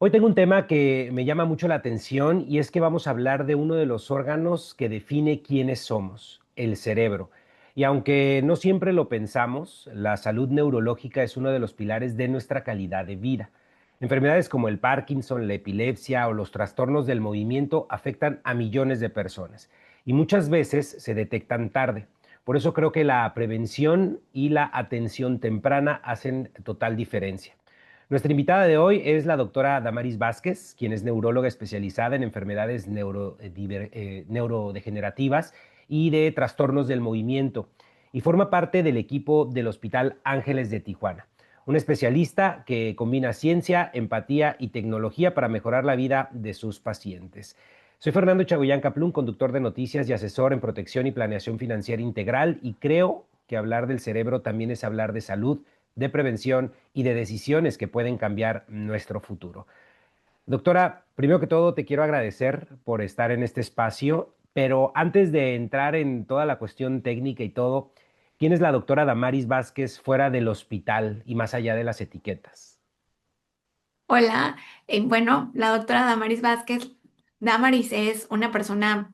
Hoy tengo un tema que me llama mucho la atención y es que vamos a hablar de uno de los órganos que define quiénes somos, el cerebro. Y aunque no siempre lo pensamos, la salud neurológica es uno de los pilares de nuestra calidad de vida. Enfermedades como el Parkinson, la epilepsia o los trastornos del movimiento afectan a millones de personas y muchas veces se detectan tarde. Por eso creo que la prevención y la atención temprana hacen total diferencia. Nuestra invitada de hoy es la doctora Damaris Vázquez, quien es neuróloga especializada en enfermedades neurodegenerativas y de trastornos del movimiento, y forma parte del equipo del Hospital Ángeles de Tijuana, una especialista que combina ciencia, empatía y tecnología para mejorar la vida de sus pacientes. Soy Fernando Chagoyán Caplún, conductor de noticias y asesor en protección y planeación financiera integral, y creo que hablar del cerebro también es hablar de salud, de prevención y de decisiones que pueden cambiar nuestro futuro. Doctora, primero que todo te quiero agradecer por estar en este espacio, pero antes de entrar en toda la cuestión técnica y todo, ¿quién es la doctora Damaris Vázquez fuera del hospital y más allá de las etiquetas? Hola, bueno, la doctora Damaris Vázquez. Damaris es una persona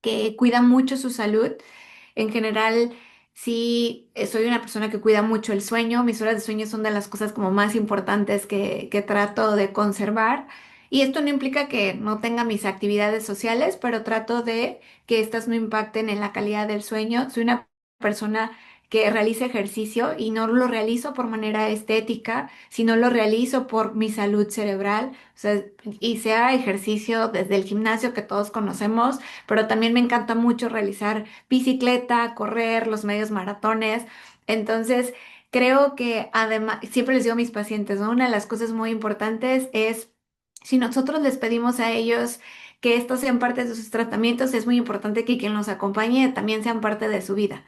que cuida mucho su salud. En general, sí, soy una persona que cuida mucho el sueño. Mis horas de sueño son de las cosas como más importantes que trato de conservar. Y esto no implica que no tenga mis actividades sociales, pero trato de que estas no impacten en la calidad del sueño. Soy una persona que realiza ejercicio y no lo realizo por manera estética, sino lo realizo por mi salud cerebral. O sea, y sea ejercicio desde el gimnasio que todos conocemos, pero también me encanta mucho realizar bicicleta, correr, los medios maratones. Entonces, creo que además, siempre les digo a mis pacientes, ¿no? Una de las cosas muy importantes es, si nosotros les pedimos a ellos que estos sean parte de sus tratamientos, es muy importante que quien los acompañe también sean parte de su vida.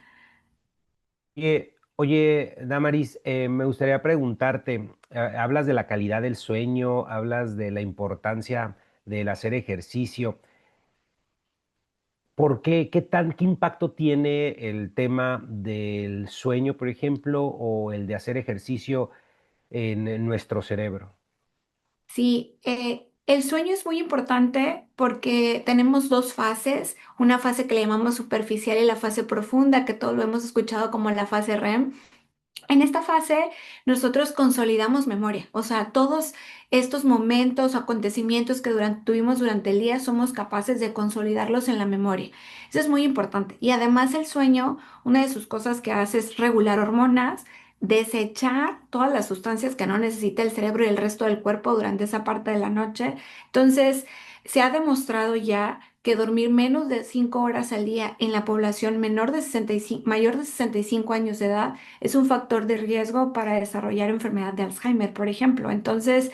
Oye, Damaris, me gustaría preguntarte, hablas de la calidad del sueño, hablas de la importancia del hacer ejercicio. ¿Por qué? ¿Qué impacto tiene el tema del sueño, por ejemplo, o el de hacer ejercicio en nuestro cerebro? Sí, el sueño es muy importante porque tenemos dos fases, una fase que le llamamos superficial y la fase profunda, que todos lo hemos escuchado como la fase REM. En esta fase nosotros consolidamos memoria, o sea, todos estos momentos, acontecimientos que tuvimos durante el día, somos capaces de consolidarlos en la memoria. Eso es muy importante. Y además el sueño, una de sus cosas que hace es regular hormonas, desechar todas las sustancias que no necesita el cerebro y el resto del cuerpo durante esa parte de la noche. Entonces, se ha demostrado ya que dormir menos de 5 horas al día en la población mayor de 65 años de edad es un factor de riesgo para desarrollar enfermedad de Alzheimer, por ejemplo. Entonces,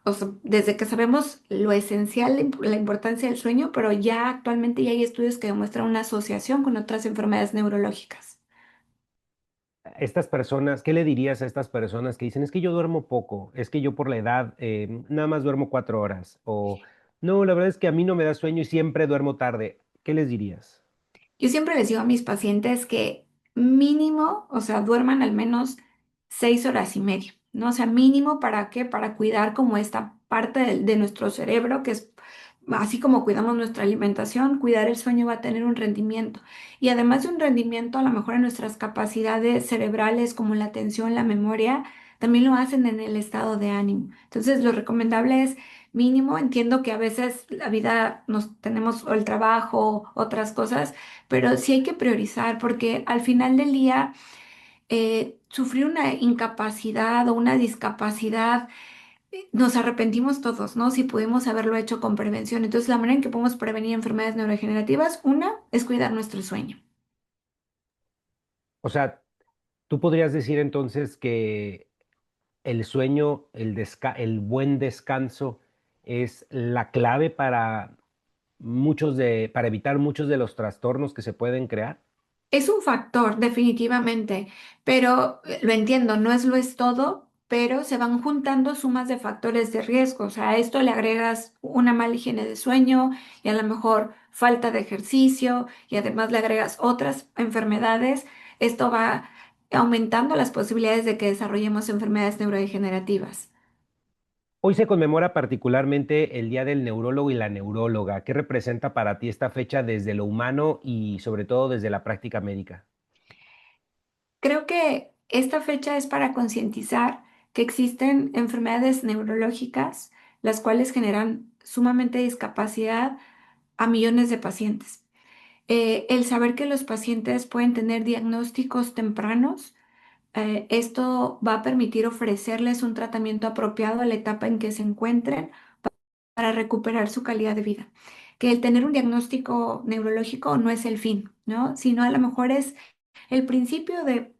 o sea, desde que sabemos lo esencial, la importancia del sueño, pero ya actualmente ya hay estudios que demuestran una asociación con otras enfermedades neurológicas. Estas personas, ¿qué le dirías a estas personas que dicen, es que yo duermo poco, es que yo por la edad nada más duermo 4 horas, o no, la verdad es que a mí no me da sueño y siempre duermo tarde? ¿Qué les dirías? Yo siempre les digo a mis pacientes que mínimo, o sea, duerman al menos 6 horas y media, ¿no? O sea, mínimo ¿para qué? Para cuidar como esta parte de nuestro cerebro, que es así como cuidamos nuestra alimentación, cuidar el sueño va a tener un rendimiento. Y además de un rendimiento, a lo mejor en nuestras capacidades cerebrales como la atención, la memoria, también lo hacen en el estado de ánimo. Entonces, lo recomendable es mínimo. Entiendo que a veces la vida nos tenemos o el trabajo, otras cosas, pero sí hay que priorizar porque al final del día sufrir una incapacidad o una discapacidad, nos arrepentimos todos, ¿no? Si pudimos haberlo hecho con prevención. Entonces, la manera en que podemos prevenir enfermedades neurodegenerativas, una, es cuidar nuestro sueño. O sea, tú podrías decir entonces que el sueño, el buen descanso es la clave para para evitar muchos de los trastornos que se pueden crear. Es un factor, definitivamente, pero lo entiendo, no es todo, pero se van juntando sumas de factores de riesgo. O sea, a esto le agregas una mala higiene de sueño y a lo mejor falta de ejercicio y además le agregas otras enfermedades. Esto va aumentando las posibilidades de que desarrollemos enfermedades neurodegenerativas. Hoy se conmemora particularmente el Día del Neurólogo y la Neuróloga. ¿Qué representa para ti esta fecha desde lo humano y sobre todo desde la práctica médica? Creo que esta fecha es para concientizar que existen enfermedades neurológicas, las cuales generan sumamente discapacidad a millones de pacientes. El saber que los pacientes pueden tener diagnósticos tempranos, esto va a permitir ofrecerles un tratamiento apropiado a la etapa en que se encuentren para recuperar su calidad de vida. Que el tener un diagnóstico neurológico no es el fin, ¿no? Sino a lo mejor es el principio de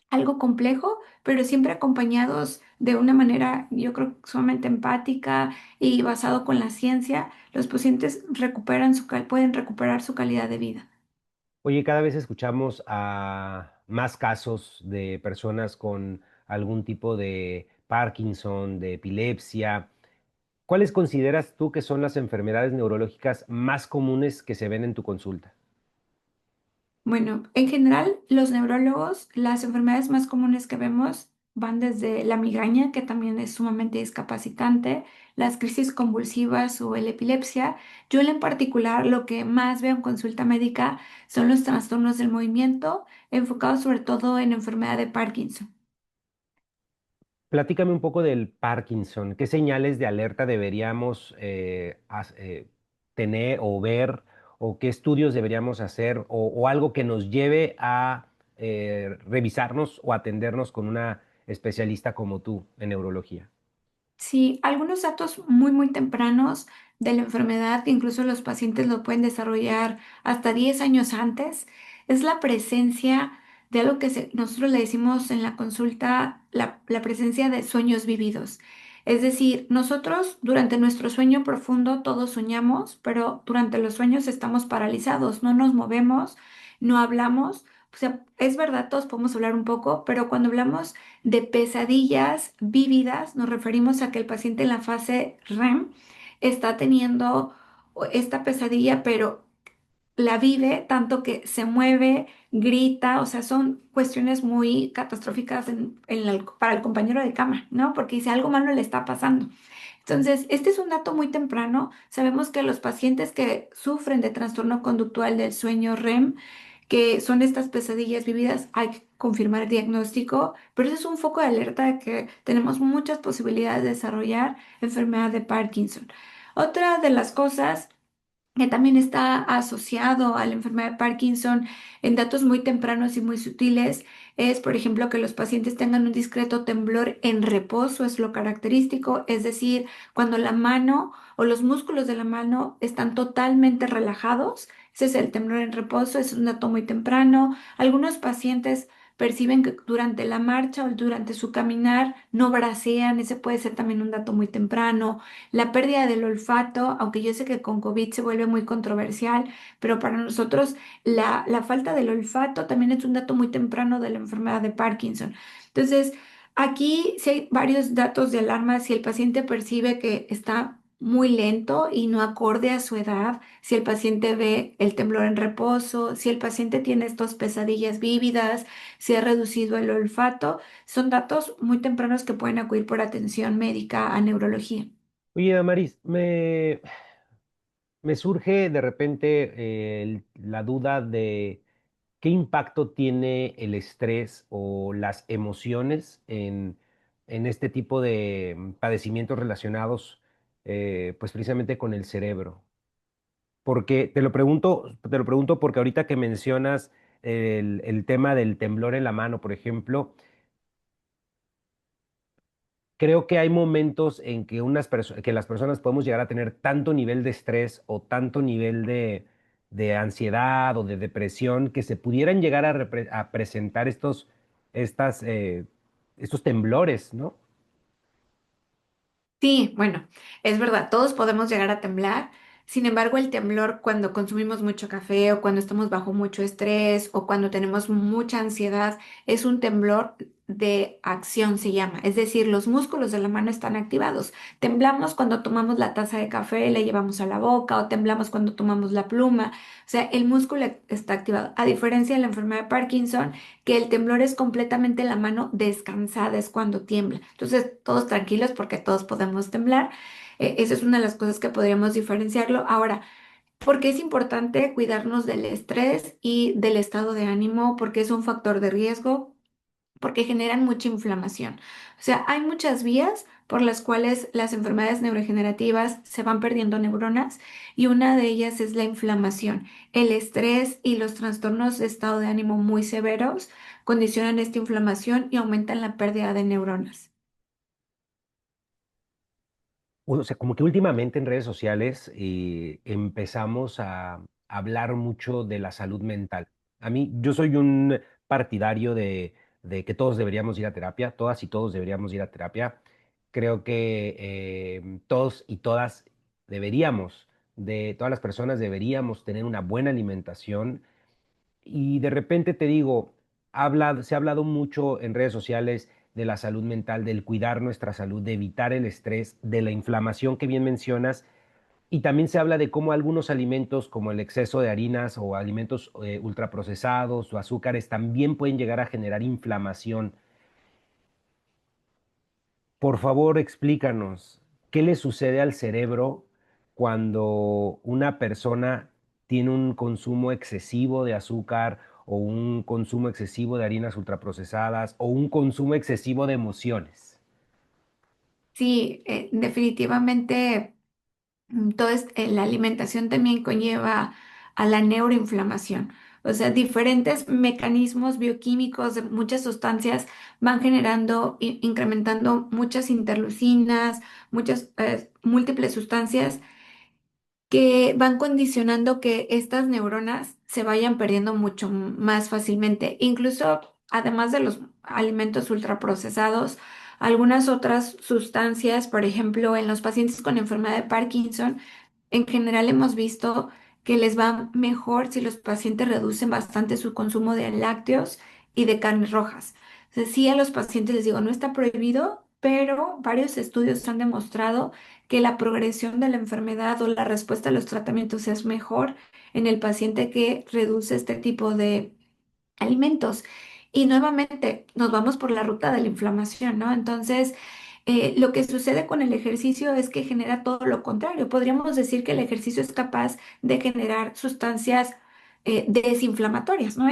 algo complejo, pero siempre acompañados de una manera, yo creo, sumamente empática y basado con la ciencia, los pacientes pueden recuperar su calidad de vida. Oye, cada vez escuchamos a más casos de personas con algún tipo de Parkinson, de epilepsia. ¿Cuáles consideras tú que son las enfermedades neurológicas más comunes que se ven en tu consulta? Bueno, en general, los neurólogos, las enfermedades más comunes que vemos van desde la migraña, que también es sumamente discapacitante, las crisis convulsivas o la epilepsia. Yo en particular lo que más veo en consulta médica son los trastornos del movimiento, enfocados sobre todo en enfermedad de Parkinson. Platícame un poco del Parkinson. ¿Qué señales de alerta deberíamos tener o ver? ¿O qué estudios deberíamos hacer? ¿O algo que nos lleve a revisarnos o atendernos con una especialista como tú en neurología? Sí, algunos datos muy, muy tempranos de la enfermedad, que incluso los pacientes lo pueden desarrollar hasta 10 años antes, es la presencia de algo que nosotros le decimos en la consulta, la presencia de sueños vívidos. Es decir, nosotros durante nuestro sueño profundo todos soñamos, pero durante los sueños estamos paralizados, no nos movemos, no hablamos. O sea, es verdad, todos podemos hablar un poco, pero cuando hablamos de pesadillas vívidas, nos referimos a que el paciente en la fase REM está teniendo esta pesadilla, pero la vive tanto que se mueve, grita, o sea, son cuestiones muy catastróficas para el compañero de cama, ¿no? Porque dice algo malo le está pasando. Entonces, este es un dato muy temprano. Sabemos que los pacientes que sufren de trastorno conductual del sueño REM, que son estas pesadillas vividas, hay que confirmar el diagnóstico, pero ese es un foco de alerta de que tenemos muchas posibilidades de desarrollar enfermedad de Parkinson. Otra de las cosas que también está asociado a la enfermedad de Parkinson en datos muy tempranos y muy sutiles es, por ejemplo, que los pacientes tengan un discreto temblor en reposo, es lo característico, es decir, cuando la mano o los músculos de la mano están totalmente relajados, ese es el temblor en reposo, es un dato muy temprano. Algunos pacientes perciben que durante la marcha o durante su caminar no bracean, ese puede ser también un dato muy temprano. La pérdida del olfato, aunque yo sé que con COVID se vuelve muy controversial, pero para nosotros la falta del olfato también es un dato muy temprano de la enfermedad de Parkinson. Entonces, aquí sí hay varios datos de alarma si el paciente percibe que está muy lento y no acorde a su edad, si el paciente ve el temblor en reposo, si el paciente tiene estas pesadillas vívidas, si ha reducido el olfato, son datos muy tempranos que pueden acudir por atención médica a neurología. Oye, Damaris, me surge de repente la duda de qué impacto tiene el estrés o las emociones en este tipo de padecimientos relacionados, pues precisamente con el cerebro. Porque te lo pregunto porque ahorita que mencionas el tema del temblor en la mano, por ejemplo, creo que hay momentos en que, que las personas podemos llegar a tener tanto nivel de estrés o tanto nivel de ansiedad o de depresión que se pudieran llegar a presentar estas, estos temblores, ¿no? Sí, bueno, es verdad, todos podemos llegar a temblar. Sin embargo, el temblor cuando consumimos mucho café o cuando estamos bajo mucho estrés o cuando tenemos mucha ansiedad es un temblor. de acción se llama, es decir, los músculos de la mano están activados. Temblamos cuando tomamos la taza de café y la llevamos a la boca o temblamos cuando tomamos la pluma. O sea, el músculo está activado. A diferencia de la enfermedad de Parkinson, que el temblor es completamente la mano descansada, es cuando tiembla. Entonces, todos tranquilos porque todos podemos temblar. Esa es una de las cosas que podríamos diferenciarlo. Ahora, porque es importante cuidarnos del estrés y del estado de ánimo, porque es un factor de riesgo, porque generan mucha inflamación. O sea, hay muchas vías por las cuales las enfermedades neurodegenerativas se van perdiendo neuronas y una de ellas es la inflamación. El estrés y los trastornos de estado de ánimo muy severos condicionan esta inflamación y aumentan la pérdida de neuronas. O sea, como que últimamente en redes sociales empezamos a hablar mucho de la salud mental. A mí, yo soy un partidario de que todos deberíamos ir a terapia, todas y todos deberíamos ir a terapia. Creo que todos y todas todas las personas deberíamos tener una buena alimentación y de repente te digo, se ha hablado mucho en redes sociales de la salud mental, del cuidar nuestra salud, de evitar el estrés, de la inflamación que bien mencionas. Y también se habla de cómo algunos alimentos, como el exceso de harinas o alimentos ultraprocesados o azúcares, también pueden llegar a generar inflamación. Por favor, explícanos, ¿qué le sucede al cerebro cuando una persona tiene un consumo excesivo de azúcar o un consumo excesivo de harinas ultraprocesadas o un consumo excesivo de emociones? Sí, definitivamente. La alimentación también conlleva a la neuroinflamación. O sea, diferentes mecanismos bioquímicos de muchas sustancias van generando, incrementando muchas interleucinas, muchas múltiples sustancias que van condicionando que estas neuronas se vayan perdiendo mucho más fácilmente. Incluso, además de los alimentos ultraprocesados, algunas otras sustancias, por ejemplo, en los pacientes con enfermedad de Parkinson, en general hemos visto que les va mejor si los pacientes reducen bastante su consumo de lácteos y de carnes rojas. O sea, sí, a los pacientes les digo, no está prohibido, pero varios estudios han demostrado que la progresión de la enfermedad o la respuesta a los tratamientos es mejor en el paciente que reduce este tipo de alimentos. Y nuevamente nos vamos por la ruta de la inflamación, ¿no? Entonces, lo que sucede con el ejercicio es que genera todo lo contrario. Podríamos decir que el ejercicio es capaz de generar sustancias desinflamatorias, ¿no?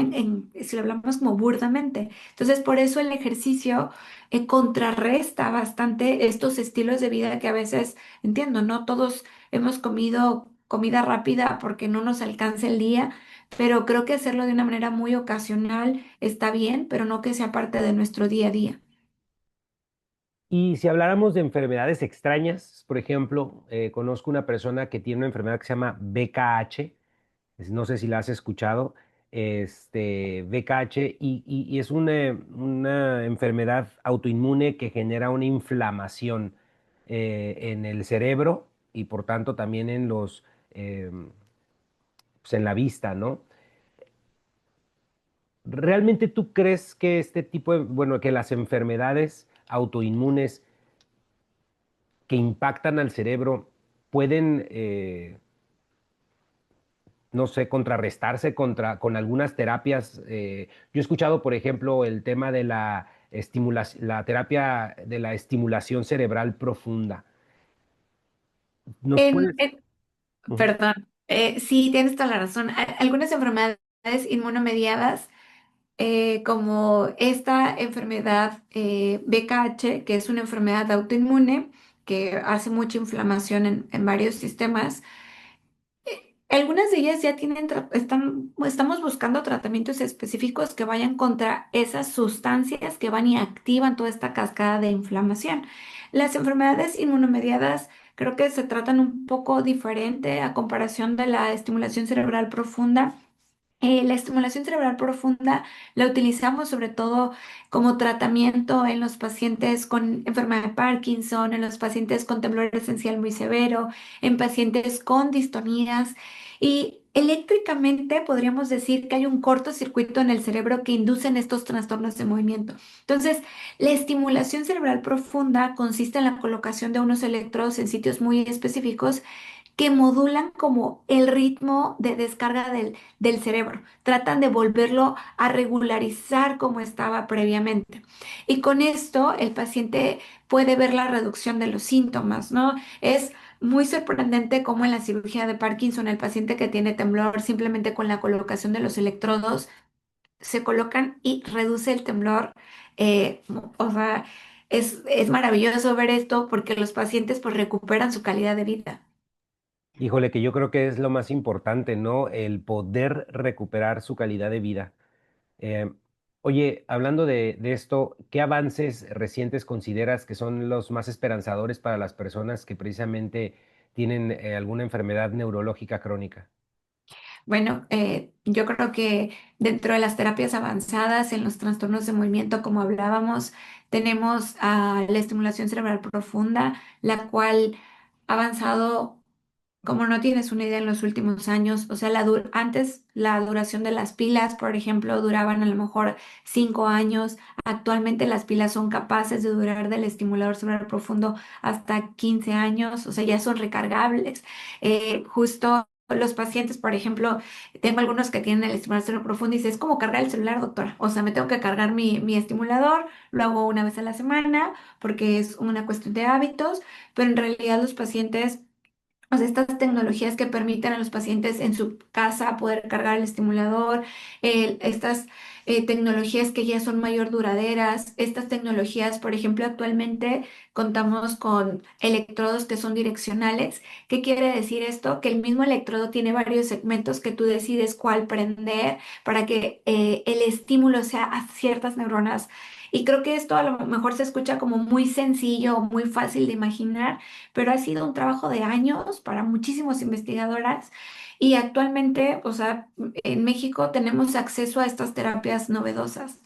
Si lo hablamos como burdamente. Entonces, por eso el ejercicio contrarresta bastante estos estilos de vida que a veces, entiendo, no todos hemos comido comida rápida porque no nos alcanza el día, pero creo que hacerlo de una manera muy ocasional está bien, pero no que sea parte de nuestro día a día. Y si habláramos de enfermedades extrañas, por ejemplo, conozco una persona que tiene una enfermedad que se llama BKH, no sé si la has escuchado, BKH, y es una enfermedad autoinmune que genera una inflamación en el cerebro y por tanto también pues en la vista, ¿no? ¿Realmente tú crees que bueno, que las enfermedades autoinmunes que impactan al cerebro pueden, no sé, contrarrestarse con algunas terapias? Yo he escuchado, por ejemplo, el tema de la terapia de la estimulación cerebral profunda. ¿Nos En, puedes? en- Ujú. Perdón, sí, tienes toda la razón. Algunas enfermedades inmunomediadas, como esta enfermedad BKH, que es una enfermedad autoinmune que hace mucha inflamación en varios sistemas. Algunas de ellas ya estamos buscando tratamientos específicos que vayan contra esas sustancias que van y activan toda esta cascada de inflamación. Las enfermedades inmunomediadas creo que se tratan un poco diferente a comparación de la estimulación cerebral profunda. La estimulación cerebral profunda la utilizamos sobre todo como tratamiento en los pacientes con enfermedad de Parkinson, en los pacientes con temblor esencial muy severo, en pacientes con distonías. Y Eléctricamente podríamos decir que hay un cortocircuito en el cerebro que inducen estos trastornos de movimiento. Entonces, la estimulación cerebral profunda consiste en la colocación de unos electrodos en sitios muy específicos que modulan como el ritmo de descarga del cerebro. Tratan de volverlo a regularizar como estaba previamente. Y con esto el paciente puede ver la reducción de los síntomas, ¿no? Es muy sorprendente cómo en la cirugía de Parkinson el paciente que tiene temblor simplemente con la colocación de los electrodos se colocan y reduce el temblor. O sea, es maravilloso ver esto porque los pacientes pues recuperan su calidad de vida. Híjole, que yo creo que es lo más importante, ¿no? El poder recuperar su calidad de vida. Eh, Oye, hablando de esto, ¿qué avances recientes consideras que son los más esperanzadores para las personas que precisamente tienen alguna enfermedad neurológica crónica? Bueno, yo creo que dentro de las terapias avanzadas en los trastornos de movimiento, como hablábamos, tenemos la estimulación cerebral profunda, la cual ha avanzado como no tienes una idea en los últimos años. O sea, antes la duración de las pilas, por ejemplo, duraban a lo mejor 5 años. Actualmente las pilas son capaces de durar del estimulador cerebral profundo hasta 15 años, o sea, ya son recargables. Justo los pacientes, por ejemplo, tengo algunos que tienen el estimulador cerebral profundo y dice, es como cargar el celular, doctora. O sea, me tengo que cargar mi estimulador, lo hago una vez a la semana porque es una cuestión de hábitos, pero en realidad los pacientes, o sea, estas tecnologías que permiten a los pacientes en su casa poder cargar el estimulador, estas tecnologías que ya son mayor duraderas, estas tecnologías, por ejemplo, actualmente contamos con electrodos que son direccionales. ¿Qué quiere decir esto? Que el mismo electrodo tiene varios segmentos que tú decides cuál prender para que el estímulo sea a ciertas neuronas. Y creo que esto a lo mejor se escucha como muy sencillo, muy fácil de imaginar, pero ha sido un trabajo de años para muchísimas investigadoras y actualmente, o sea, en México tenemos acceso a estas terapias novedosas.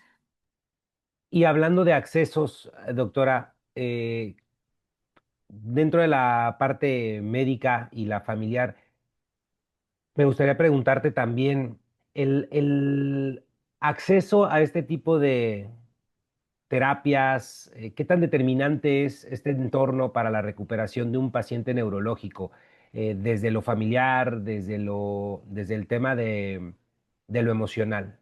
Y hablando de accesos, doctora, dentro de la parte médica y la familiar, me gustaría preguntarte también el acceso a este tipo de terapias, ¿qué tan determinante es este entorno para la recuperación de un paciente neurológico? Desde lo familiar, desde el tema de lo emocional.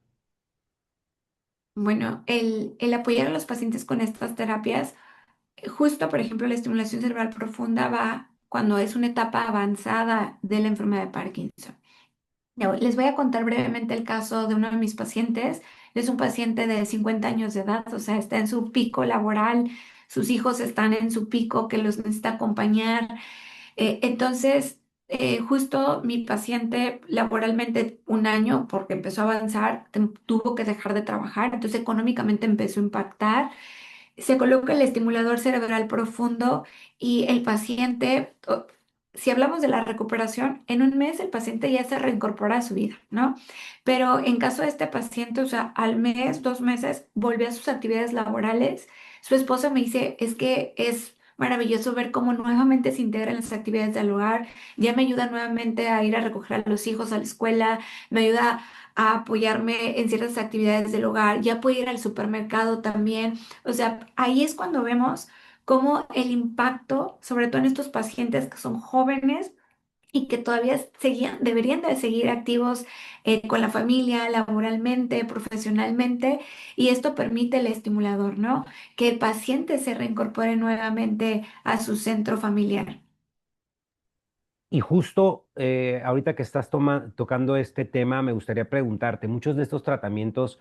Bueno, el apoyar a los pacientes con estas terapias, justo por ejemplo la estimulación cerebral profunda va cuando es una etapa avanzada de la enfermedad de Parkinson. Les voy a contar brevemente el caso de uno de mis pacientes. Él es un paciente de 50 años de edad, o sea, está en su pico laboral, sus hijos están en su pico que los necesita acompañar. Entonces, justo mi paciente laboralmente un año, porque empezó a avanzar, tuvo que dejar de trabajar, entonces económicamente empezó a impactar. Se coloca el estimulador cerebral profundo y el paciente, si hablamos de la recuperación, en un mes el paciente ya se reincorpora a su vida, ¿no? Pero en caso de este paciente, o sea, al mes, 2 meses, volvió a sus actividades laborales. Su esposa me dice, es que es maravilloso ver cómo nuevamente se integran las actividades del hogar, ya me ayuda nuevamente a ir a recoger a los hijos a la escuela, me ayuda a apoyarme en ciertas actividades del hogar, ya puede ir al supermercado también. O sea, ahí es cuando vemos cómo el impacto, sobre todo en estos pacientes que son jóvenes y que todavía deberían de seguir activos con la familia, laboralmente, profesionalmente, y esto permite el estimulador, ¿no? Que el paciente se reincorpore nuevamente a su centro familiar. Y justo ahorita que estás tocando este tema, me gustaría preguntarte, muchos de estos tratamientos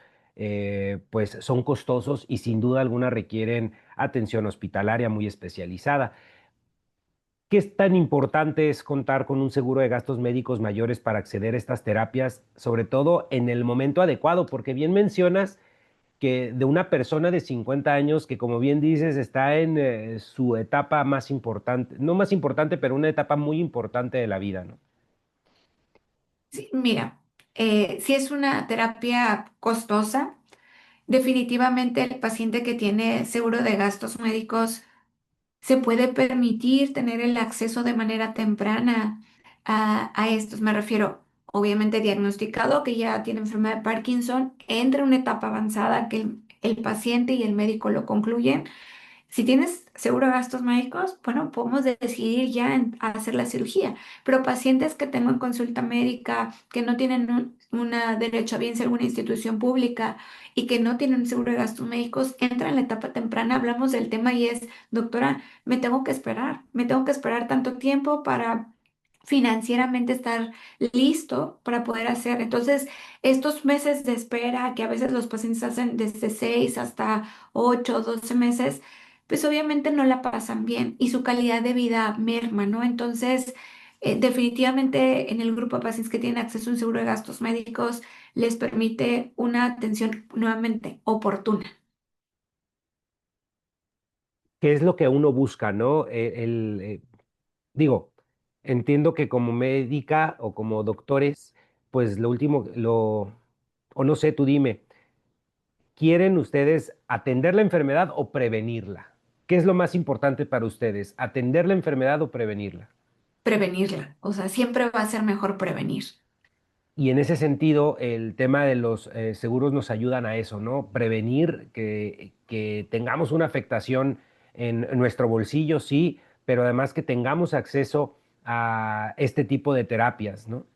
pues son costosos y sin duda alguna requieren atención hospitalaria muy especializada. ¿Qué es tan importante es contar con un seguro de gastos médicos mayores para acceder a estas terapias, sobre todo en el momento adecuado? Porque bien mencionas que de una persona de 50 años que, como bien dices, está en su etapa más importante, no más importante, pero una etapa muy importante de la vida, ¿no? Sí, mira, si es una terapia costosa, definitivamente el paciente que tiene seguro de gastos médicos se puede permitir tener el acceso de manera temprana a estos. Me refiero, obviamente diagnosticado que ya tiene enfermedad de Parkinson, entra en una etapa avanzada que el paciente y el médico lo concluyen. Si tienes seguro de gastos médicos, bueno, podemos decidir ya en hacer la cirugía, pero pacientes que tengan consulta médica, que no tienen una derecho a bien ser una institución pública y que no tienen seguro de gastos médicos, entran en la etapa temprana, hablamos del tema y es, doctora, me tengo que esperar tanto tiempo para financieramente estar listo para poder hacer. Entonces, estos meses de espera que a veces los pacientes hacen desde 6 hasta 8 o 12 meses, pues obviamente no la pasan bien y su calidad de vida merma, ¿no? Entonces, definitivamente en el grupo de pacientes que tienen acceso a un seguro de gastos médicos les permite una atención nuevamente oportuna. ¿Qué es lo que uno busca, no? Digo, entiendo que como médica o como doctores, pues lo último, o no sé, tú dime, ¿quieren ustedes atender la enfermedad o prevenirla? ¿Qué es lo más importante para ustedes? ¿Atender la enfermedad o prevenirla? Prevenirla, o sea, siempre va a ser mejor prevenir. Y en ese sentido, el tema de los seguros nos ayudan a eso, ¿no? Prevenir que tengamos una afectación en nuestro bolsillo, sí, pero además que tengamos acceso a este tipo de terapias, ¿no?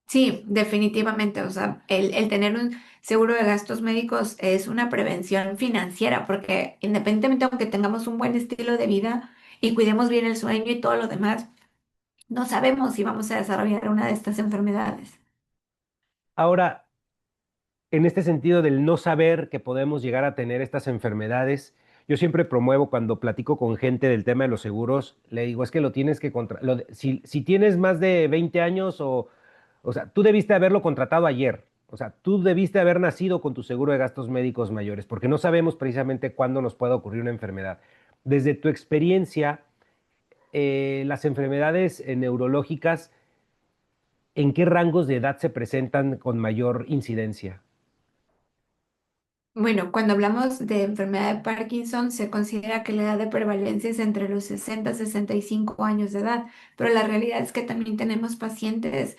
Sí, definitivamente. O sea, el tener un seguro de gastos médicos es una prevención financiera, porque independientemente aunque tengamos un buen estilo de vida y cuidemos bien el sueño y todo lo demás, no sabemos si vamos a desarrollar una de estas enfermedades. Ahora, en este sentido del no saber que podemos llegar a tener estas enfermedades, yo siempre promuevo cuando platico con gente del tema de los seguros, le digo, es que lo tienes que si tienes más de 20 años o sea, tú debiste haberlo contratado ayer. O sea, tú debiste haber nacido con tu seguro de gastos médicos mayores, porque no sabemos precisamente cuándo nos puede ocurrir una enfermedad. Desde tu experiencia, las enfermedades neurológicas, ¿en qué rangos de edad se presentan con mayor incidencia? Bueno, cuando hablamos de enfermedad de Parkinson, se considera que la edad de prevalencia es entre los 60 y 65 años de edad, pero la realidad es que también tenemos pacientes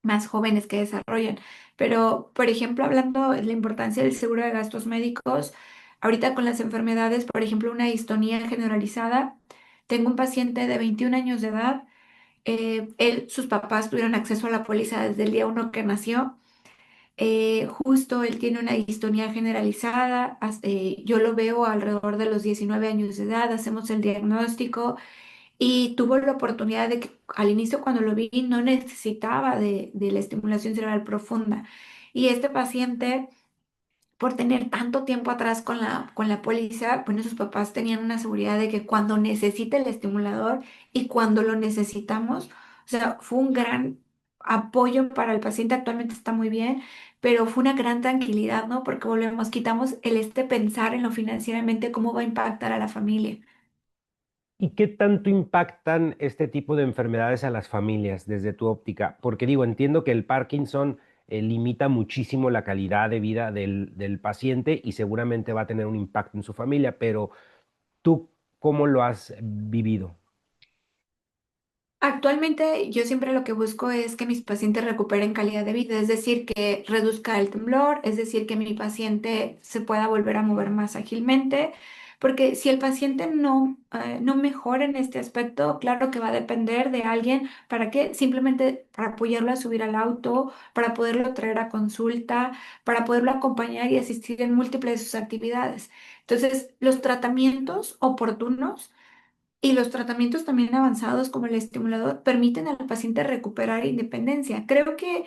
más jóvenes que desarrollan. Pero, por ejemplo, hablando de la importancia del seguro de gastos médicos, ahorita con las enfermedades, por ejemplo, una distonía generalizada, tengo un paciente de 21 años de edad, sus papás tuvieron acceso a la póliza desde el día uno que nació. Justo él tiene una distonía generalizada, yo lo veo alrededor de los 19 años de edad, hacemos el diagnóstico y tuvo la oportunidad de que al inicio cuando lo vi no necesitaba de la estimulación cerebral profunda. Y este paciente, por tener tanto tiempo atrás con la póliza, bueno, sus papás tenían una seguridad de que cuando necesite el estimulador y cuando lo necesitamos, o sea, fue un gran apoyo para el paciente, actualmente está muy bien, pero fue una gran tranquilidad, ¿no? Porque volvemos, quitamos el pensar en lo financieramente, cómo va a impactar a la familia. ¿Y qué tanto impactan este tipo de enfermedades a las familias desde tu óptica? Porque digo, entiendo que el Parkinson limita muchísimo la calidad de vida del paciente y seguramente va a tener un impacto en su familia, pero ¿tú cómo lo has vivido? Actualmente yo siempre lo que busco es que mis pacientes recuperen calidad de vida, es decir, que reduzca el temblor, es decir, que mi paciente se pueda volver a mover más ágilmente, porque si el paciente no mejora en este aspecto, claro que va a depender de alguien para que simplemente para apoyarlo a subir al auto, para poderlo traer a consulta, para poderlo acompañar y asistir en múltiples de sus actividades. Entonces, los tratamientos oportunos y los tratamientos también avanzados como el estimulador permiten al paciente recuperar independencia. Creo que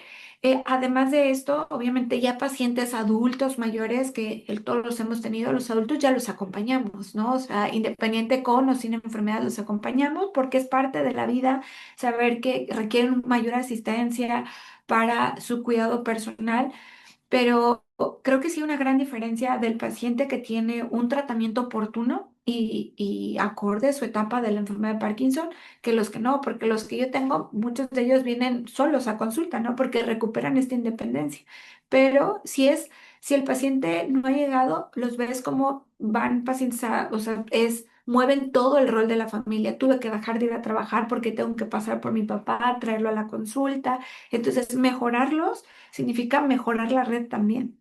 además de esto, obviamente ya pacientes adultos mayores, que todos los hemos tenido, los adultos ya los acompañamos, ¿no? O sea, independiente con o sin enfermedad, los acompañamos porque es parte de la vida saber que requieren mayor asistencia para su cuidado personal, pero creo que sí una gran diferencia del paciente que tiene un tratamiento oportuno y acorde a su etapa de la enfermedad de Parkinson, que los que no, porque los que yo tengo, muchos de ellos vienen solos a consulta, ¿no? Porque recuperan esta independencia. Pero si el paciente no ha llegado, los ves como van pacientes o sea, es mueven todo el rol de la familia. Tuve que dejar de ir a trabajar porque tengo que pasar por mi papá, traerlo a la consulta. Entonces, mejorarlos significa mejorar la red también.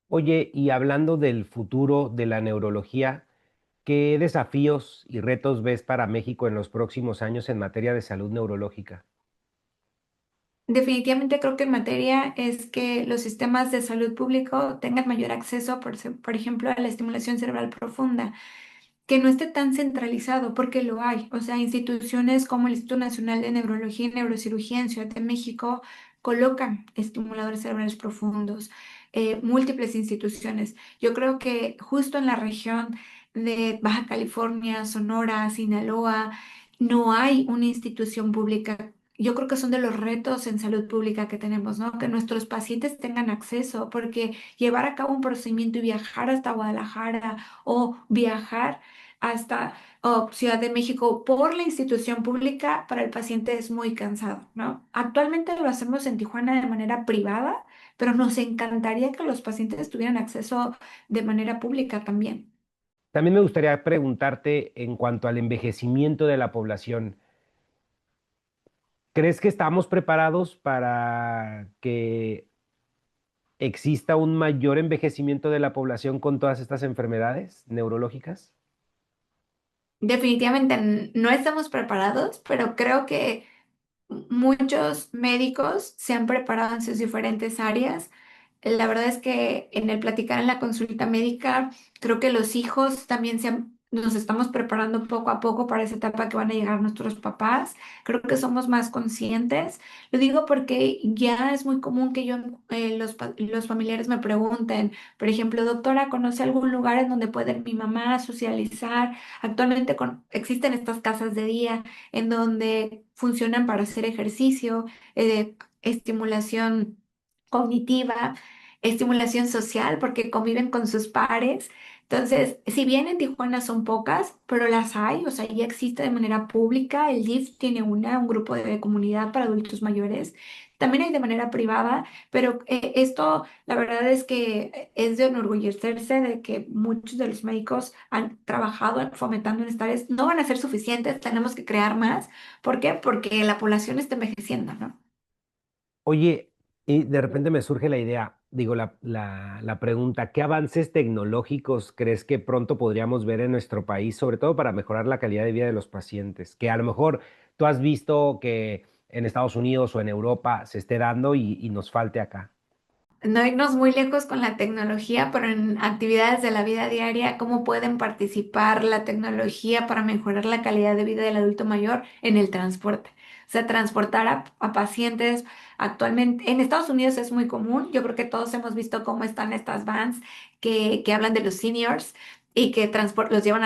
Oye, y hablando del futuro de la neurología, ¿qué desafíos y retos ves para México en los próximos años en materia de salud neurológica? Definitivamente creo que en materia es que los sistemas de salud público tengan mayor acceso, por ejemplo, a la estimulación cerebral profunda, que no esté tan centralizado, porque lo hay. O sea, instituciones como el Instituto Nacional de Neurología y Neurocirugía en Ciudad de México colocan estimuladores cerebrales profundos, múltiples instituciones. Yo creo que justo en la región de Baja California, Sonora, Sinaloa, no hay una institución pública. Yo creo que son de los retos en salud pública que tenemos, ¿no? Que nuestros pacientes tengan acceso, porque llevar a cabo un procedimiento y viajar hasta Guadalajara o viajar hasta Ciudad de México por la institución pública para el paciente es muy cansado, ¿no? Actualmente lo hacemos en Tijuana de manera privada, pero nos encantaría que los pacientes tuvieran acceso de manera pública también. También me gustaría preguntarte en cuanto al envejecimiento de la población. ¿Crees que estamos preparados para que exista un mayor envejecimiento de la población con todas estas enfermedades neurológicas? Definitivamente no estamos preparados, pero creo que muchos médicos se han preparado en sus diferentes áreas. La verdad es que en el platicar en la consulta médica, creo que los hijos también nos estamos preparando poco a poco para esa etapa que van a llegar nuestros papás. Creo que somos más conscientes. Lo digo porque ya es muy común que los familiares me pregunten, por ejemplo, doctora, ¿conoce algún lugar en donde puede ir mi mamá socializar? Actualmente existen estas casas de día en donde funcionan para hacer ejercicio, estimulación cognitiva, estimulación social, porque conviven con sus pares. Entonces, si bien en Tijuana son pocas, pero las hay, o sea, ya existe de manera pública. El DIF tiene un grupo de comunidad para adultos mayores. También hay de manera privada, pero esto, la verdad es que es de enorgullecerse de que muchos de los médicos han trabajado fomentando en esta área. No van a ser suficientes, tenemos que crear más. ¿Por qué? Porque la población está envejeciendo, ¿no? Oye, y de repente me surge la idea, digo, la pregunta, ¿qué avances tecnológicos crees que pronto podríamos ver en nuestro país, sobre todo para mejorar la calidad de vida de los pacientes? Que a lo mejor tú has visto que en Estados Unidos o en Europa se esté dando y nos falte acá. No irnos muy lejos con la tecnología, pero en actividades de la vida diaria, ¿cómo pueden participar la tecnología para mejorar la calidad de vida del adulto mayor en el transporte? O sea, transportar a pacientes actualmente en Estados Unidos es muy común. Yo creo que todos hemos visto cómo están estas vans que hablan de los seniors y que los llevan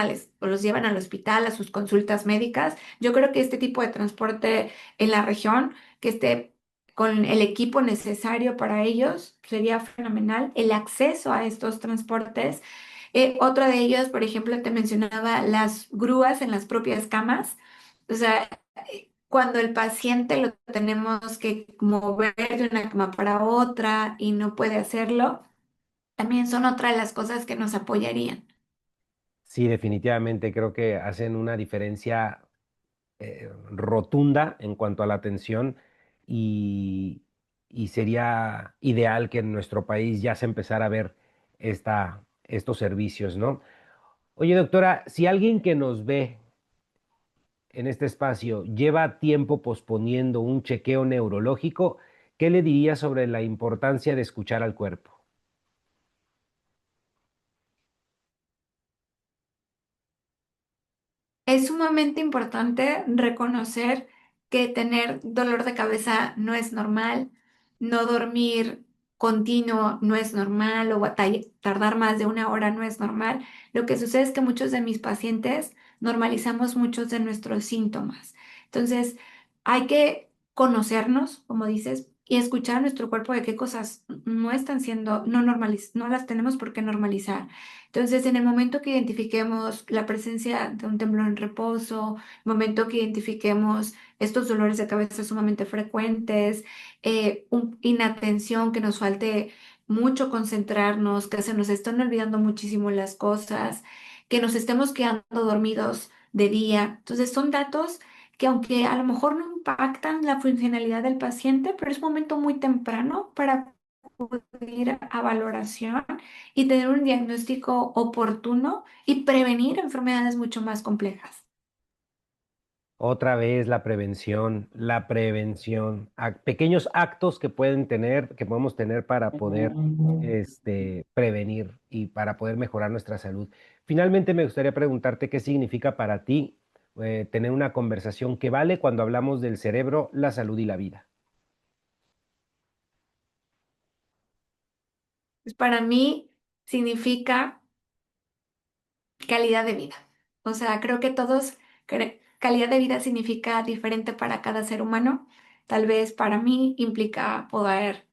al hospital, a sus consultas médicas. Yo creo que este tipo de transporte en la región, que esté con el equipo necesario para ellos, sería fenomenal el acceso a estos transportes. Otro de ellos, por ejemplo, te mencionaba las grúas en las propias camas. O sea, cuando el paciente lo tenemos que mover de una cama para otra y no puede hacerlo, también son otra de las cosas que nos apoyarían. Sí, definitivamente creo que hacen una diferencia rotunda en cuanto a la atención y, y sería ideal que en nuestro país ya se empezara a ver estos servicios, ¿no? Oye, doctora, si alguien que nos ve en este espacio lleva tiempo posponiendo un chequeo neurológico, ¿qué le diría sobre la importancia de escuchar al cuerpo? Es sumamente importante reconocer que tener dolor de cabeza no es normal, no dormir continuo no es normal o tardar más de una hora no es normal. Lo que sucede es que muchos de mis pacientes normalizamos muchos de nuestros síntomas. Entonces, hay que conocernos, como dices, y escuchar a nuestro cuerpo de qué cosas no están siendo, no las tenemos por qué normalizar. Entonces, en el momento que identifiquemos la presencia de un temblor en reposo, el momento que identifiquemos estos dolores de cabeza sumamente frecuentes, inatención, que nos falte mucho concentrarnos, que se nos están olvidando muchísimo las cosas, que nos estemos quedando dormidos de día. Entonces son datos que aunque a lo mejor no impactan la funcionalidad del paciente, pero es un momento muy temprano para acudir a valoración y tener un diagnóstico oportuno y prevenir enfermedades mucho más complejas. Otra vez la prevención, pequeños actos que pueden tener, que podemos tener para poder prevenir y para poder mejorar nuestra salud. Finalmente, me gustaría preguntarte qué significa para ti tener una conversación que vale cuando hablamos del cerebro, la salud y la vida. Pues para mí significa calidad de vida. O sea, creo que todos, calidad de vida significa diferente para cada ser humano. Tal vez para mí implica poder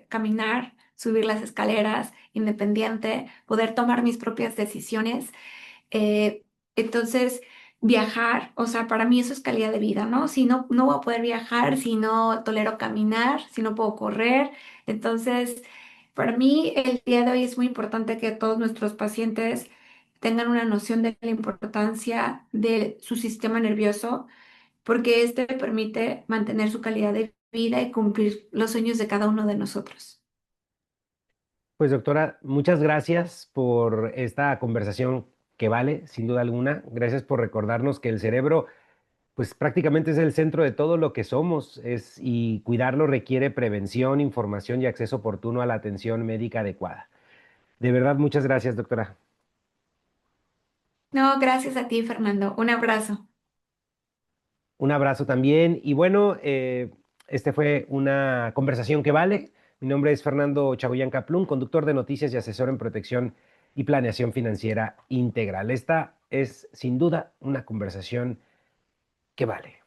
caminar, subir las escaleras independiente, poder tomar mis propias decisiones. Eh, entonces, viajar, o sea, para mí eso es calidad de vida, ¿no? Si no, no voy a poder viajar, si no tolero caminar, si no puedo correr. Entonces, para mí el día de hoy es muy importante que todos nuestros pacientes tengan una noción de la importancia de su sistema nervioso, porque este permite mantener su calidad de vida y cumplir los sueños de cada uno de nosotros. Pues doctora, muchas gracias por esta conversación que vale, sin duda alguna. Gracias por recordarnos que el cerebro pues prácticamente es el centro de todo lo que somos y cuidarlo requiere prevención, información y acceso oportuno a la atención médica adecuada. De verdad, muchas gracias, doctora. No, gracias a ti, Fernando. Un abrazo. Un abrazo también. Y bueno, este fue una conversación que vale. Mi nombre es Fernando Chagoyán Caplún, conductor de noticias y asesor en protección y planeación financiera integral. Esta es sin duda una conversación que vale.